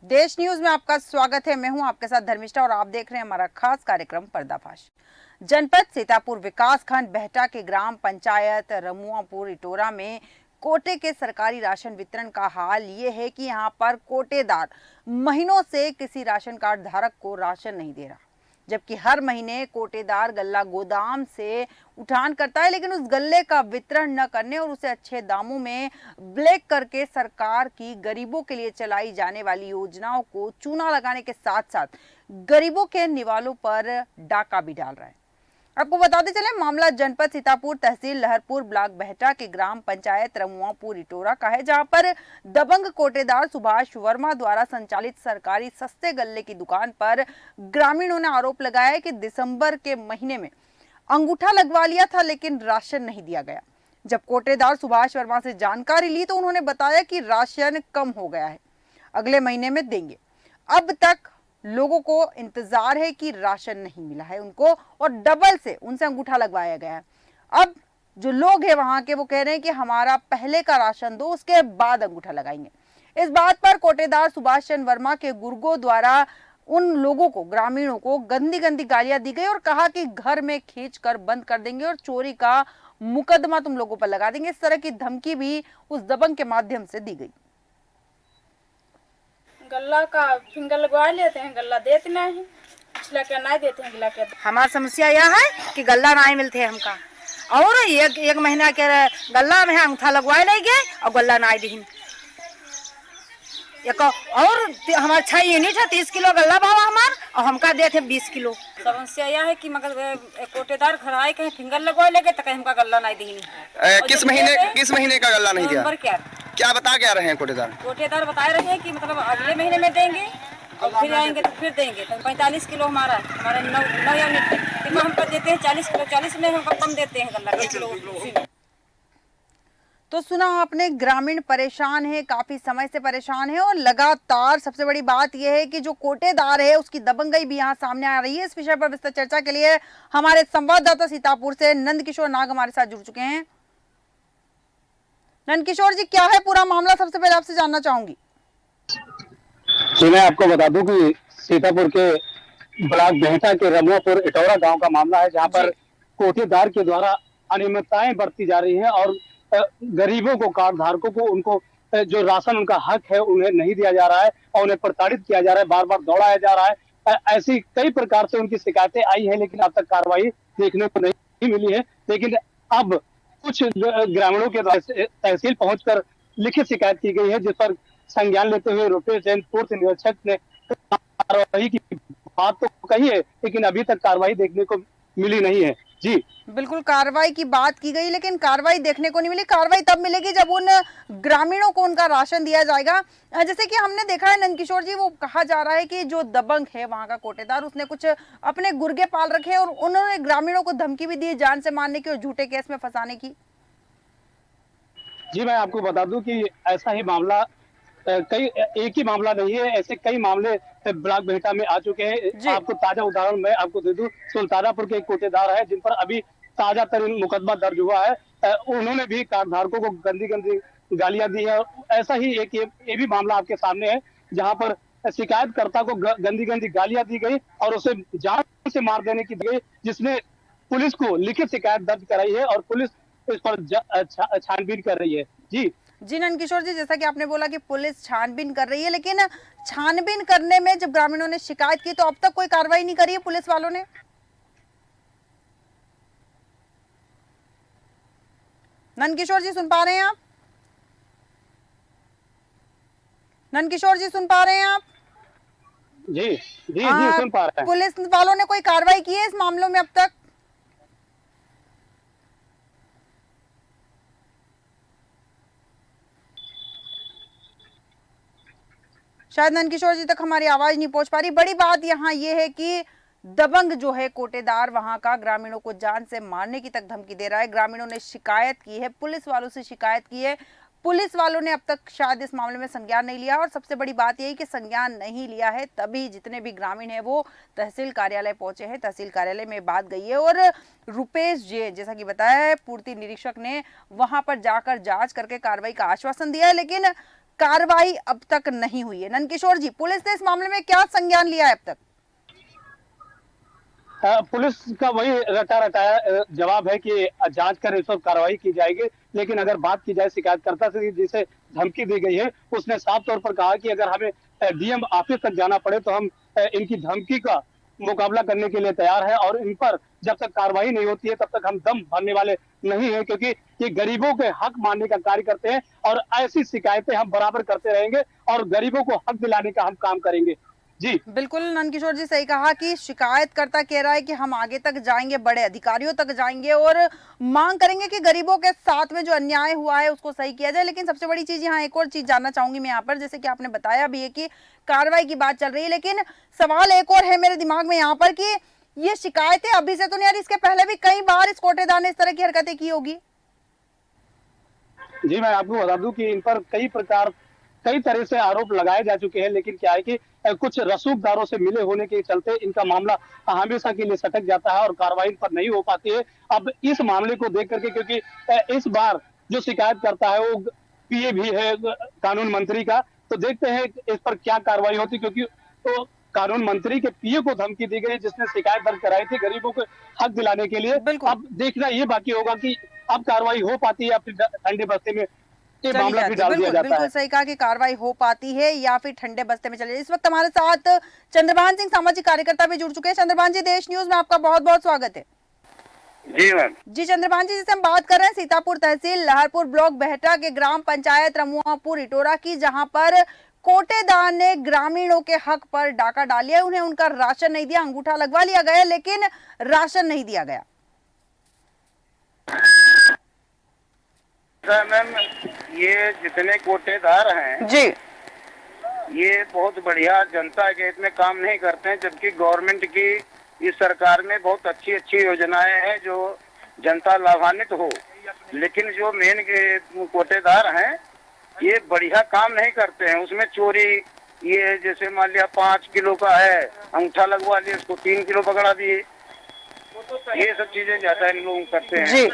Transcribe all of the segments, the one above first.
देश न्यूज में आपका स्वागत है। मैं हूं आपके साथ धर्मिष्ठा और आप देख रहे हैं हमारा खास कार्यक्रम पर्दाफाश। जनपद सीतापुर विकासखंड बेहटा के ग्राम पंचायत रमुआपुर इटोरा में कोटे के सरकारी राशन वितरण का हाल ये है कि यहां पर कोटेदार महीनों से किसी राशन कार्ड धारक को राशन नहीं दे रहा, जबकि हर महीने कोटेदार गल्ला गोदाम से उठान करता है, लेकिन उस गल्ले का वितरण न करने और उसे अच्छे दामों में ब्लैक करके सरकार की गरीबों के लिए चलाई जाने वाली योजनाओं को चूना लगाने के साथ साथ गरीबों के निवालों पर डाका भी डाल रहा है। आपको बताते चले, मामला जनपद सीतापुर तहसील लहरपुर ब्लॉक बेहटा के ग्राम पंचायत रमुआपुर इटोरा का है, जहां पर दबंग कोटेदार सुभाष वर्मा द्वारा संचालित सरकारी सस्ते गल्ले की दुकान पर ग्रामीणों ने आरोप लगाया है कि दिसंबर के महीने में अंगूठा लगवा लिया था लेकिन राशन नहीं दिया गया। जब कोटेदार सुभाष वर्मा से जानकारी ली तो उन्होंने बताया कि राशन कम हो गया है, अगले महीने में देंगे। अब तक लोगों को इंतजार है कि राशन नहीं मिला है उनको और डबल से उनसे अंगूठा लगवाया गया है। अब जो लोग हैं वहां के वो कह रहे हैं कि हमारा पहले का राशन दो, उसके बाद अंगूठा लगाएंगे। इस बात पर कोटेदार सुभाष चंद्र वर्मा के गुर्गों द्वारा उन लोगों को, ग्रामीणों को गंदी गंदी गालियां दी गई और कहा कि घर में खींच कर बंद कर देंगे और चोरी का मुकदमा तुम लोगों पर लगा देंगे। इस तरह की धमकी भी उस दबंग के माध्यम से दी गई। गल्ला का फिंगर लगवा लेते हैं, गल्ला देते नहीं, पिछला क्या नहीं देते हैं गल्ला के। हमारी समस्या यह है कि गल्ला नहीं मिलते हमका और एक महीना के गल्ला में अंगूठा लगवाए नहीं गए और गल्ला नहीं दी। और हमारा 6 यूनिट है, 30 किलो गल्ला भाव हमार और हमका देते 20 किलो। समस्या यह है कि मगर कोटेदार घर आए कहीं फिंगर लगवा लेगे तो कहीं हमका गल्ला नहीं दी। किस महीने का गल्ला नहीं दिया? क्या बता क्या रहे हैं कोटेदार बता रहे हैं कि मतलब अगले महीने में देंगे और फिर आएंगे तो फिर देंगे। तो 45 किलो हमारा 9 यूनिट हमको देते हैं 40 किलो, 40 में हमको कम देते हैं गल्ला किलो। तो सुना आपने, ग्रामीण परेशान है, काफी समय से परेशान है और लगातार सबसे बड़ी बात यह है कि जो कोटेदार है उसकी दबंगई भी यहाँ सामने आ रही है। इस विषय पर विस्तार चर्चा के लिए हमारे संवाददाता सीतापुर से नंदकिशोर नाग हमारे साथ जुड़ चुके हैं। नंदकिशोर जी, क्या है पूरा मामला, सबसे पहले आपसे जानना चाहूंगी। जी, मैं आपको बता दूं कि सीतापुर के ब्लॉक बेहटा के रमुआपुर इटौरा गांव का मामला है, जहां पर कोटेदार के द्वारा अनियमितताएं बरती जा रही हैं और गरीबों को, कार्ड धारकों को, उनको जो राशन उनका हक है उन्हें नहीं दिया जा रहा है और उन्हें प्रताड़ित किया जा रहा है, बार बार दौड़ाया जा रहा है। ऐसी कई प्रकार से उनकी शिकायतें आई है, लेकिन अब तक कार्रवाई देखने को नहीं मिली है। लेकिन अब कुछ ग्रामीणों के द्वारा तहसील पहुंचकर लिखित शिकायत की गई है, जिस पर संज्ञान लेते हुए रुपेश जैन पूर्व निरीक्षक ने कार्रवाई की बात तो कही है, लेकिन अभी तक कार्रवाई देखने को मिली नहीं है। जी बिल्कुल, कार्रवाई की बात की गई लेकिन कार्रवाई देखने को नहीं मिली। कार्रवाई तब मिलेगी जब उन ग्रामीणों को उनका राशन दिया जाएगा। जैसे कि हमने देखा है नंदकिशोर जी, वो कहा जा रहा है कि जो दबंग है वहां का कोटेदार, उसने कुछ अपने गुर्गे पाल रखे हैं और उन्होंने ग्रामीणों को धमकी भी दी जान से मारने की और झूठे केस में फंसाने की। जी, मैं आपको बता दूं कि ऐसा ही मामला एक ही मामला नहीं है, ऐसे कई मामले ब्लॉक बेहटा में आ चुके हैं। आपको ताजा उदाहरण मैं आपको दे दूं, सुल्तानापुर के एक कोटेदार है जिन पर अभी ताजा तरीन मुकदमा दर्ज हुआ है। उन्होंने भी कार्ड धारकों को गंदी गंदी गालियां दी है। ऐसा ही एक ये भी मामला आपके सामने है, जहां पर शिकायतकर्ता को गंदी गंदी गालियां दी गई और उसे जान से मार देने की दी गई, जिसमें पुलिस को लिखित शिकायत दर्ज कराई है और पुलिस इस पर छानबीन कर रही है। जी नंदकिशोर जी, जैसा कि आपने बोला कि पुलिस छानबीन कर रही है, लेकिन छानबीन करने में जब ग्रामीणों ने शिकायत की तो अब तक कोई कार्रवाई नहीं करी है पुलिस वालों ने। नंदकिशोर जी, सुन पा रहे हैं आप? नंदकिशोर जी, सुन पा रहे हैं आप? जी सुन पा रहे हैं। पुलिस वालों ने कोई कार्रवाई की है इस मामलों में अब तक? शायद नंदकिशोर जी तक हमारी आवाज नहीं पहुंच पा रही। बड़ी बात यहाँ ये है कि दबंग जो है कोटेदार वहां का ग्रामीणों को जान से मारने की तक धमकी दे रहा है। ग्रामीणों ने शिकायत की है, पुलिस वालों से शिकायत की है, पुलिस वालों ने अब तक शायद इस मामले में संज्ञान नहीं लिया और सबसे बड़ी बात यही कि संज्ञान नहीं लिया है तभी जितने भी ग्रामीण हैं वो तहसील कार्यालय पहुंचे हैं। तहसील कार्यालय में बात गई है और रुपेश जे, जैसा कि बताया है, पूर्ति निरीक्षक ने वहां पर जाकर जांच करके कार्रवाई का आश्वासन दिया है, लेकिन कार्रवाई अब तक नहीं हुई है। नंदकिशोर जी, पुलिस ने इस मामले में क्या संज्ञान लिया है अब तक? पुलिस का वही रटा रटाया जवाब है कि जांच कर इस पर कार्रवाई की जाएगी। लेकिन अगर बात की जाए शिकायतकर्ता से जिसे धमकी दी गई है, उसने साफ तौर पर कहा कि अगर हमें डीएम ऑफिस तक जाना पड़े तो हम इनकी धमकी का मुकाबला करने के लिए तैयार है, और इन पर जब तक कार्रवाई नहीं होती है तब तक हम दम भरने वाले नहीं है, क्योंकि ये गरीबों के हक मानने का कार्य करते हैं और ऐसी शिकायतें हम बराबर करते रहेंगे और गरीबों को हक दिलाने का हम काम करेंगे। जी बिल्कुल नंदकिशोर जी, सही कहा कि शिकायतकर्ता कह रहा है कि हम आगे तक जाएंगे, बड़े अधिकारियों तक जाएंगे और मांग करेंगे कि गरीबों के साथ में जो अन्याय हुआ है उसको सही किया जाए। लेकिन सबसे बड़ी चीज यहाँ एक और चीज जानना चाहूंगी मैं यहाँ पर, जैसे कि आपने बताया भी है कि कार्रवाई की बात चल रही है, लेकिन सवाल एक और है मेरे दिमाग में यहाँ पर कि ये शिकायतें अभी से तो नहीं आ रही, इसके पहले भी कई बार इस कोटेदार ने इस तरह की हरकतें की होगी। जी मैं आपको बता दूं कि इन पर कई तरह से आरोप लगाए जा चुके हैं, लेकिन क्या है कि कुछ रसूखदारों से मिले होने के चलते इनका मामला हमेशा के लिए सटक जाता है और कार्रवाई पर नहीं हो पाती है। अब इस मामले को देख करके, क्योंकि इस बार जो शिकायत करता है वो पीए भी है कानून मंत्री का, तो देखते हैं इस पर क्या कार्रवाई होती, क्योंकि तो कानून मंत्री के पीए को धमकी दी गई जिसने शिकायत दर्ज कराई थी गरीबों को हक दिलाने के लिए। अब देखना ये बाकी होगा कि अब कार्रवाई हो पाती है या फिर ठंडे बस्ते में ये मामला भी डाल दिया जाता है। बिल्कुल सही कहा कि कार्रवाई हो पाती है या फिर ठंडे बस्ते में चले। इस वक्त हमारे साथ चंद्रभान सिंह सामाजिक कार्यकर्ता भी जुड़ चुके हैं। चंद्रभान जी, देश न्यूज में आपका बहुत बहुत स्वागत है। जी मैम। जी चंद्रभान जी, जिसे हम बात कर रहे हैं सीतापुर तहसील लहरपुर ब्लॉक बेहटा के ग्राम पंचायत रमुआपुर इटोरा की, जहां पर कोटेदार ने ग्रामीणों के हक पर डाका डाल लिया। उन्हें उनका राशन नहीं दिया, अंगूठा लगवा लिया गया लेकिन राशन नहीं दिया गया। मैम, ये जितने कोटेदार हैं जी, ये बहुत बढ़िया जनता के हित में काम नहीं करते हैं, जबकि गवर्नमेंट की इस सरकार में बहुत अच्छी अच्छी योजनाएं हैं जो जनता लाभान्वित हो। लेकिन जो मेन के कोटेदार हैं ये बढ़िया काम नहीं करते हैं। उसमें चोरी, ये जैसे मान लिया 5 किलो का है, अंगूठा लगवा लिए, उसको 3 किलो पकड़ा दिए, ये सब चीजें ज्यादा इन लोग करते हैं।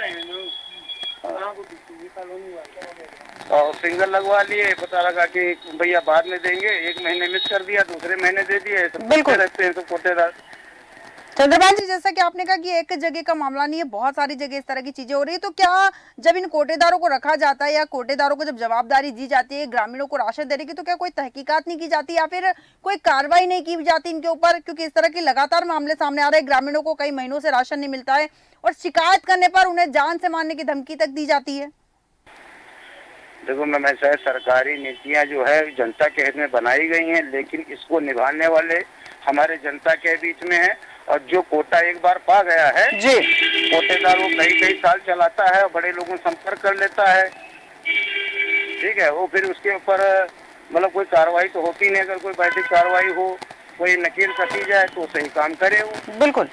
और सिंगल लगवा लिए, पता लगा कि भैया बाद में देंगे, 1 महीने मिस कर दिया, दूसरे महीने दे दिए, सब बिल्कुल रहते हैं तो कोटेदार। चंद्रभान जी, जैसा कि आपने कहा कि एक जगह का मामला नहीं है, बहुत सारी जगह इस तरह की चीजें हो रही है, तो क्या जब इन कोटेदारों को रखा जाता है या कोटेदारों को जब जवाबदारी दी जाती है ग्रामीणों को राशन देने की, तो क्या कोई तहकीकात नहीं की जाती या फिर कोई कार्रवाई नहीं की जाती इनके ऊपर? क्योंकि इस तरह के लगातार मामले सामने आ रहे हैं, ग्रामीणों को कई महीनों से राशन नहीं मिलता है और शिकायत करने पर उन्हें जान से मारने की धमकी तक दी जाती है। देखो मैम, ऐसा है, सरकारी नीतियां जो है जनता के हित में बनाई गई हैं, लेकिन इसको निभाने वाले हमारे जनता के बीच में है। और जो कोटा एक बार पा गया है जी, कोटेदार वो कई साल चलाता है और बड़े लोगों से संपर्क कर लेता है, ठीक है। वो फिर उसके ऊपर मतलब कोई कार्रवाई तो होती नहीं। अगर कोई वैसी कार्रवाई हो, कोई नकेल कसी जाए तो सही काम करे वो। बिल्कुल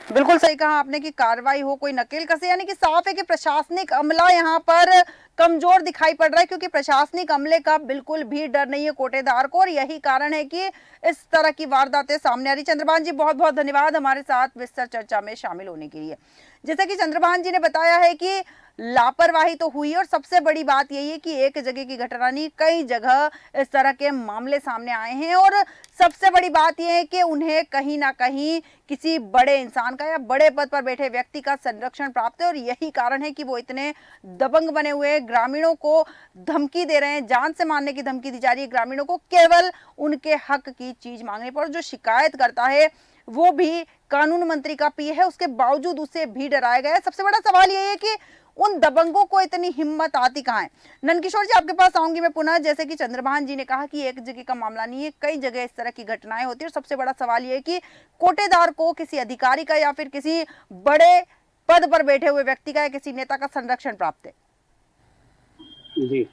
बिल्कुल सही कहा आपने कि कार्रवाई हो, कोई नकेल कसे, यानी कि साफ है कि प्रशासनिक अमला यहाँ पर कमजोर दिखाई पड़ रहा है, क्योंकि प्रशासनिक अमले का बिल्कुल भी डर नहीं है कोटेदार को और यही कारण है कि इस तरह की वारदातें सामने आ रही। चंद्रभान जी, बहुत बहुत धन्यवाद हमारे साथ विस्तार चर्चा में शामिल होने के लिए। जैसा कि चंद्रभान जी ने बताया है कि लापरवाही तो हुई और सबसे बड़ी बात यही है कि एक जगह की घटना नहीं, कई जगह इस तरह के मामले सामने आए हैं और सबसे बड़ी बात यह है कि उन्हें कहीं ना कहीं किसी बड़े इंसान का या बड़े पद पर बैठे व्यक्ति का संरक्षण प्राप्त है और यही कारण है कि वो इतने दबंग बने हुए हैं, ग्रामीणों को धमकी दे रहे हैं, जान से मारने की धमकी दी जा रही है ग्रामीणों को केवल उनके हक की चीज मांगने पर। जो शिकायत करता है वो भी कानून मंत्री का पीए है, उसके बावजूद उसे भी डराया गया है। सबसे बड़ा सवाल यही है कि उन दबंगों को इतनी हिम्मत आती कहाँ है। नंदकिशोर जी, आपके पास आऊंगी मैं पुनः। जैसे कि चंद्रभान जी ने कहा कि एक जगह का मामला नहीं है, कई जगह इस तरह की घटनाएं होती है और सबसे बड़ा सवाल यह है कि कोटेदार को किसी अधिकारी का या फिर किसी बड़े पद पर बैठे हुए व्यक्ति का या किसी नेता का संरक्षण प्राप्त है। जी,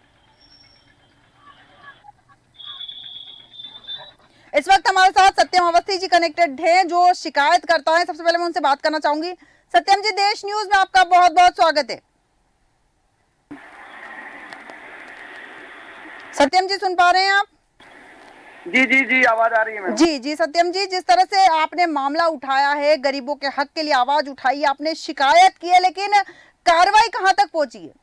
इस वक्त हमारे साथ सत्यम अवस्थी जी कनेक्टेड हैं जो शिकायत करता है। सबसे पहले मैं उनसे बात करना चाहूंगी। सत्यम जी, देश न्यूज में आपका बहुत बहुत स्वागत है। सत्यम जी, सुन पा रहे हैं आप? जी आवाज आ रही है मैम। जी सत्यम जी, जिस तरह से आपने मामला उठाया है, गरीबों के हक के लिए आवाज उठाई, आपने शिकायत की है, लेकिन कार्रवाई कहां तक पहुंची है?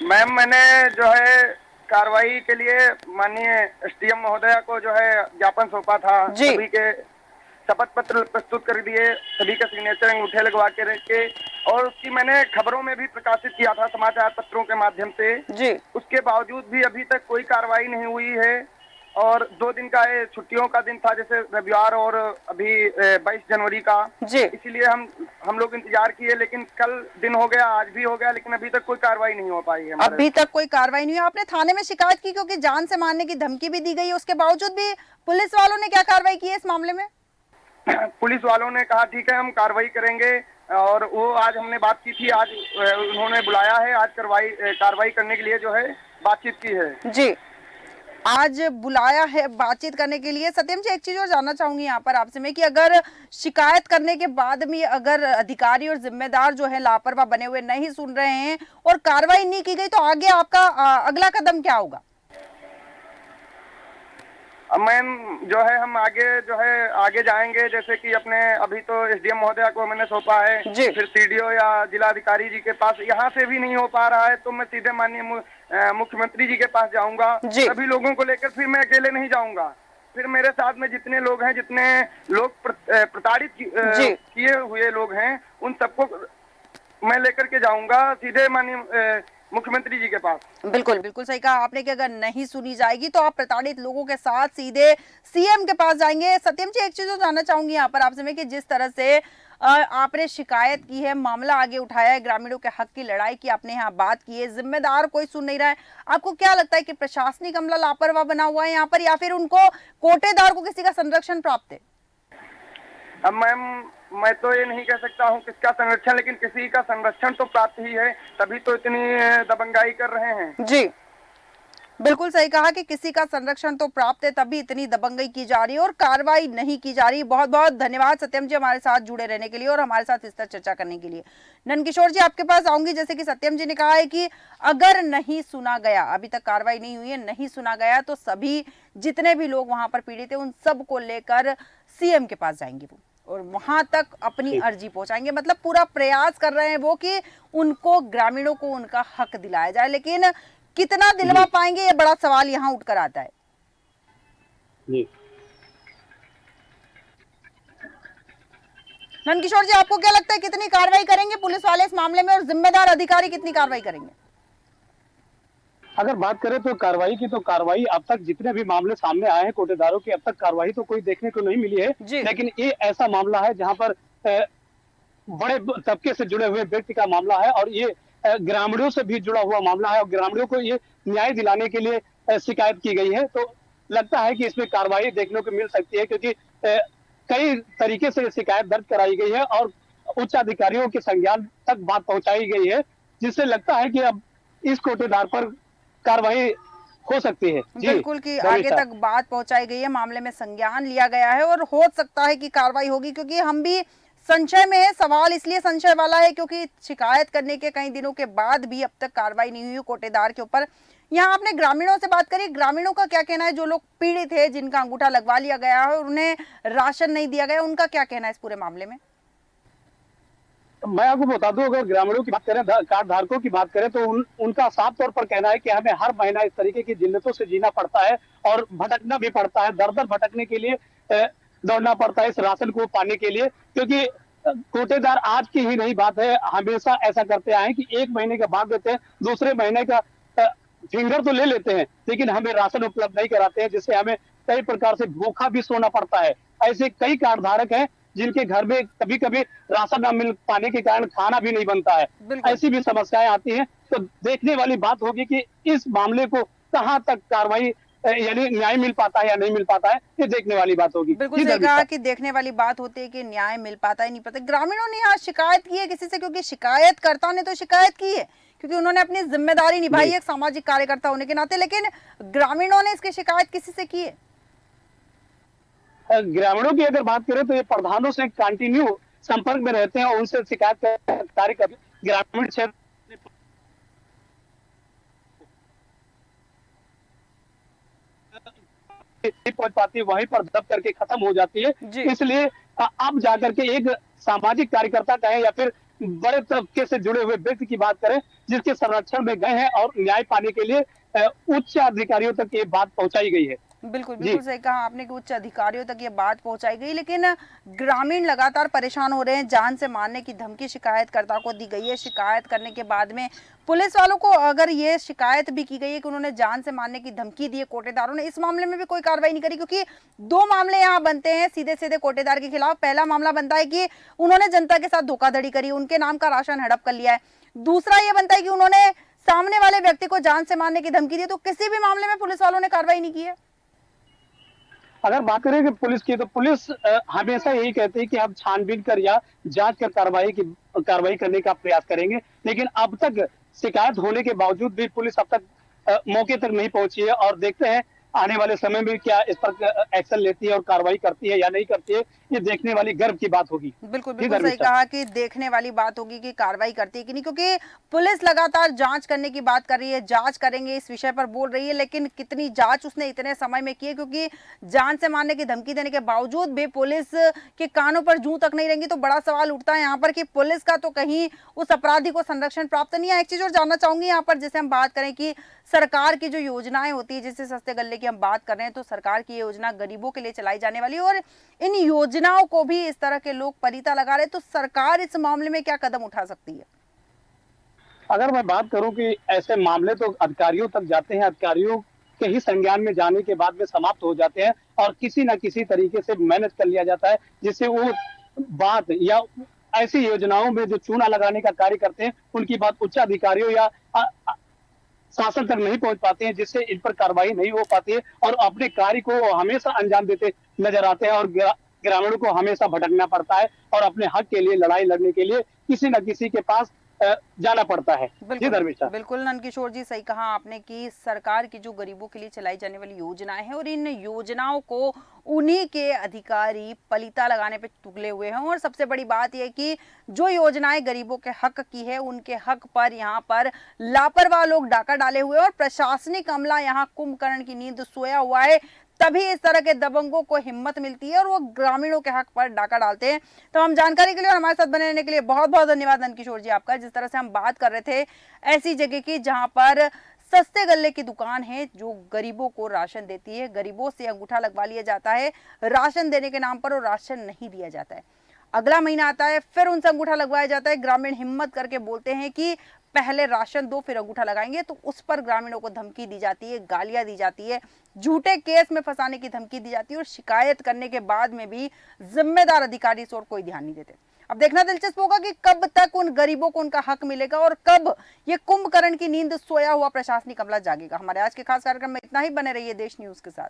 मैम, मैंने जो है कार्रवाई के लिए माननीय एसडीएम महोदया को जो है ज्ञापन सौंपा था। जी। सभी के शपथ पत्र प्रस्तुत कर दिए, सभी का सिग्नेचर अंगूठे लगवा के रखे, और उसकी मैंने खबरों में भी प्रकाशित किया था समाचार पत्रों के माध्यम से। जी। उसके बावजूद भी अभी तक कोई कार्रवाई नहीं हुई है। और 2 दिन का ये छुट्टियों का दिन था, जैसे रविवार और अभी 22 जनवरी का, जी। इसीलिए हम लोग इंतजार किए, लेकिन कल दिन हो गया, आज भी हो गया, लेकिन अभी तक कोई कार्रवाई नहीं हो पाई है हमारे। अभी तक कोई कार्रवाई नहीं हुई। आपने थाने में शिकायत की क्योंकि जान से मारने की धमकी भी दी गई है, उसके बावजूद भी पुलिस वालों ने क्या कार्रवाई की है इस मामले में? पुलिस वालों ने कहा ठीक है हम कार्रवाई करेंगे, और वो आज हमने बात की थी, आज उन्होंने बुलाया है, आज कार्रवाई करने के लिए जो है बातचीत की है। जी, आज बुलाया है बातचीत करने के लिए। सत्यम जी, एक चीज और जानना चाहूंगी यहाँ पर आपसे मैं कि अगर शिकायत करने के बाद भी अगर अधिकारी और जिम्मेदार जो है लापरवाह बने हुए नहीं सुन रहे हैं और कार्रवाई नहीं की गई, तो आगे आपका अगला कदम क्या होगा? मैम जो है हम आगे जाएंगे, जैसे कि अपने अभी तो एसडीएम महोदया को मैंने सौंपा है, फिर सीडीओ या जिलाधिकारी जी के पास, यहाँ से भी नहीं हो पा रहा है तो मैं सीधे माननीय मुख्यमंत्री जी के पास जाऊंगा। सभी लोगों को लेकर फिर मैं अकेले नहीं जाऊंगा, फिर मेरे साथ में जितने लोग हैं, जितने लोग प्रताड़ित किए हुए लोग हैं, उन सबको मैं लेकर के जाऊंगा सीधे माननीय मुख्यमंत्री जी के पास। बिल्कुल बिल्कुल सही कहा आपने कि अगर नहीं सुनी जाएगी तो आप प्रताड़ित लोगों के साथ सीधे सीएम के पास जाएंगे। सत्यम जी, एक चीज और जानना चाहूंगी यहाँ पर आपसे मैं कि जिस तरह से आपने शिकायत की है, मामला आगे उठाया है, ग्रामीणों के हक की लड़ाई की आपने यहाँ बात की है, जिम्मेदार कोई सुन नहीं रहा है, आपको क्या लगता है कि प्रशासनिक अमला लापरवाह बना हुआ है यहाँ पर, या फिर उनको कोटेदार को किसी का संरक्षण प्राप्त है? अब मैम मैं तो ये नहीं कह सकता हूँ किसका संरक्षण, लेकिन किसी का संरक्षण तो प्राप्त ही है, तभी तो इतनी दबंगाई कर रहे हैं। जी, बिल्कुल सही कहा कि किसी का संरक्षण तो प्राप्त है, तभी इतनी दबंगई की जा रही है और कार्रवाई नहीं की जा रही। बहुत बहुत धन्यवाद सत्यम जी हमारे साथ जुड़े रहने के लिए और हमारे साथ इस तरह चर्चा करने के लिए। नंदकिशोर जी, आपके पास आऊंगी। जैसे कि सत्यम जी ने कहा है कि अगर नहीं सुना गया, अभी तक कार्रवाई नहीं हुई है, नहीं सुना गया, तो सभी जितने भी लोग वहां पर पीड़ित है उन सबको लेकर सीएम के पास जाएंगे वो और वहां तक अपनी अर्जी पहुंचाएंगे। मतलब पूरा प्रयास कर रहे हैं वो कि उनको, ग्रामीणों को उनका हक दिलाया जाए, लेकिन कितना दिलवा पाएंगे ये बड़ा सवाल यहाँ उठकर आता है। जी। नंदकिशोर जी, आपको क्या लगता है कितनी कार्रवाई करेंगे पुलिस वाले इस मामले में और जिम्मेदार अधिकारी कितनी कार्रवाई करेंगे? अगर बात करें तो कार्रवाई की, तो कार्रवाई अब तक जितने भी मामले सामने आए हैं कोटेदारों की, अब तक कार्रवाई तो कोई देखने को नहीं मिली है। लेकिन ये ऐसा मामला है जहां पर बड़े तबके से जुड़े हुए व्यक्ति का मामला है और ये ग्रामीणों से भी जुड़ा हुआ मामला है और ग्रामीणों को ये न्याय दिलाने के लिए शिकायत की गई है। तो लगता है कि इसमें कार्रवाई देखने को मिल सकती है, क्योंकि कई तरीके से शिकायत दर्ज कराई गई है और उच्च अधिकारियों के संज्ञान तक बात पहुंचाई गई है, जिससे लगता है कि अब इस कोटेदार पर कार्रवाई हो सकती है। बिल्कुल कि आगे तक बात पहुंचाई गई है, मामले में संज्ञान लिया गया है और हो सकता है कि कार्रवाई होगी, क्योंकि हम भी संशय में है। सवाल इसलिए संशय वाला है क्योंकि शिकायत करने के कई दिनों के बाद भी अब तक कार्रवाई नहीं हुई कोटेदार के ऊपर। यहाँ आपने ग्रामीणों से बात करी, ग्रामीणों का क्या कहना है? जो लोग पीड़ित है, जिनका अंगूठा लगवा लिया गया है और उन्हें राशन नहीं दिया गया, उनका क्या कहना है इस पूरे मामले में? मैं आपको बता दूं, अगर ग्रामीणों की बात करें, कार्ड धारकों की बात करें, तो उनका साफ तौर पर कहना है कि हमें हर महीना इस तरीके की जिल्लतों से जीना पड़ता है और भटकना भी पड़ता है, दर दर भटकने के लिए दौड़ना पड़ता है इस राशन को पाने के लिए। क्योंकि कोटेदार आज की ही नहीं बात है, हमेशा ऐसा करते आए कि एक महीने का भाग देते हैं, दूसरे महीने का फिंगर तो ले लेते हैं, लेकिन हमें राशन उपलब्ध नहीं कराते हैं, जिससे हमें कई प्रकार से भूखा भी सोना पड़ता है। ऐसे कई कार्ड धारक हैं जिनके घर में कभी कभी राशन न मिल पाने के कारण खाना भी नहीं बनता है। ऐसी भी समस्याएं आती हैं। तो देखने वाली बात होगी कि इस मामले को कहां तक कार्रवाई यानी न्याय मिल पाता है या नहीं मिल पाता है, ये देखने वाली बात होगी। बिल्कुल सही कहा कि देखने वाली बात होती है कि न्याय मिल पाता है नहीं पाता। ग्रामीणों ने यहाँ शिकायत की है किसी से, क्योंकि शिकायतकर्ता ने तो शिकायत की है क्योंकि उन्होंने अपनी जिम्मेदारी निभाई है एक सामाजिक कार्यकर्ता होने के नाते, लेकिन ग्रामीणों ने इसकी शिकायत किसी से की है? ग्रामीणों की अगर बात करें तो ये प्रधानों से कंटिन्यू संपर्क में रहते हैं और उनसे शिकायत कार्य कर ग्रामीण क्षेत्र नहीं पहुंच पाती, वहीं पर दब करके खत्म हो जाती है। इसलिए अब जाकर के एक सामाजिक कार्यकर्ता कहें या फिर बड़े तबके से जुड़े हुए व्यक्ति की बात करें, जिसके संरक्षण में गए हैं और न्याय पाने के लिए उच्च अधिकारियों तक ये बात पहुंचाई गई है। बिल्कुल जी। बिल्कुल सही कहा आपने कि उच्च अधिकारियों तक ये बात पहुंचाई गई, लेकिन ग्रामीण लगातार परेशान हो रहे हैं। जान से मारने की धमकी शिकायतकर्ता को दी गई है। शिकायत करने के बाद में पुलिस वालों को अगर ये शिकायत भी की गई है कि उन्होंने जान से मारने की धमकी दी है कोटेदारों ने, इस मामले में भी कोई कार्रवाई नहीं करी, क्योंकि दो मामले यहाँ बनते हैं सीधे सीधे कोटेदार के खिलाफ। पहला मामला बनता है कि उन्होंने जनता के साथ धोखाधड़ी करी, उनके नाम का राशन हड़प कर लिया है। दूसरा ये बनता है कि उन्होंने सामने वाले व्यक्ति को जान से मारने की धमकी दी। तो किसी भी मामले में पुलिस वालों ने कार्रवाई नहीं की है। अगर बात करें कि पुलिस की, तो पुलिस हमेशा यही कहती है कि हम छानबीन कर या जांच कर कार्रवाई करने का प्रयास करेंगे, लेकिन अब तक शिकायत होने के बावजूद भी पुलिस अब तक मौके तक नहीं पहुंची है। और देखते हैं आने वाले समय में क्या इस पर एक्शन लेती है और कार्रवाई करती है या नहीं करती है, ये देखने वाली गर्व की बात होगी। बिल्कुल बिल्कुल सही कहा कि देखने वाली बात होगी कि कार्रवाई करती है कि नहीं, क्योंकि पुलिस लगातार जांच करने की बात कर रही है, जांच करेंगे इस विषय पर बोल रही है, लेकिन कितनी जांच उसने इतने समय में की है, क्योंकि जान से मारने की धमकी देने के बावजूद भी पुलिस के कानों पर जूं तक नहीं रहेंगी। तो बड़ा सवाल उठता है यहाँ पर कि पुलिस का तो कहीं उस अपराधी को संरक्षण प्राप्त नहीं है। एक चीज और जानना चाहूंगी यहाँ पर, जैसे हम बात करें कि सरकार की जो योजनाएं होती है, जैसे सस्ते गल्ले की हम बात कर रहे हैं, तो सरकार की योजना गरीबों के लिए चलाई जाने वाली है और इन योजनाओं को भी इस तरह के लोग पलीता लगा रहे हैं। तो सरकार इस मामले में क्या कदम उठा सकती है? अगर मैं बात करूं कि ऐसे मामले तो अधिकारियों तक जाते हैं, अधिकारियों के ही संज्ञान में जाने के बाद में समाप्त हो जाते हैं और किसी न किसी तरीके से मैनेज कर लिया जाता है, जिससे वो बात या ऐसी योजनाओं में जो चूना लगाने का कार्य करते हैं उनकी बात उच्च अधिकारियों या शासन तक नहीं पहुंच पाते हैं, जिससे इन पर कार्रवाई नहीं हो पाती है और अपने कार्य को हमेशा अंजाम देते नजर आते हैं और ग्रामीणों को हमेशा भटकना पड़ता है और अपने हक के लिए लड़ाई लड़ने के लिए किसी न किसी के पास जाना पड़ता है। जी धर्मेश, बिल्कुल नंदकिशोर जी, सही कहा आपने कि सरकार की जो गरीबों के लिए चलाई जाने वाली योजनाएं हैं और इन योजनाओं को उन्हीं के अधिकारी पलीता लगाने पे तुले हुए हैं। और सबसे बड़ी बात यह कि जो योजनाएं गरीबों के हक की है, उनके हक पर यहाँ पर लापरवाह लोग डाका डाले हुए और प्रशासनिक अमला यहाँ कुंभकर्ण की नींद सोया हुआ है। तभी इस तरह के दबंगों को हिम्मत मिलती है और वो ग्रामीणों के हक पर डाका डालते हैं। तो हम जानकारी के लिए और हमारे साथ बने रहने के लिए बहुत बहुत धन्यवाद नंदकिशोर जी आपका। जिस तरह से हम बात कर रहे थे ऐसी जगह की जहां पर सस्ते गल्ले की दुकान है जो गरीबों को राशन देती है, गरीबों से अंगूठा लगवा लिया जाता है राशन देने के नाम पर और राशन नहीं दिया जाता है। अगला महीना आता है फिर उनसे अंगूठा लगवाया जाता है। ग्रामीण हिम्मत करके बोलते हैं कि पहले राशन दो फिर अंगूठा लगाएंगे, तो उस पर ग्रामीणों को धमकी दी जाती है, गालियां दी जाती है, झूठे केस में फंसाने की धमकी दी जाती है और शिकायत करने के बाद में भी जिम्मेदार अधिकारी इस ओर कोई ध्यान नहीं देते। अब देखना दिलचस्प होगा कि कब तक उन गरीबों को उनका हक मिलेगा और कब ये कुंभकर्ण की नींद सोया हुआ प्रशासनिक अमला जागेगा। हमारे आज के खास कार्यक्रम में इतना ही। बने रहिए देश न्यूज के साथ।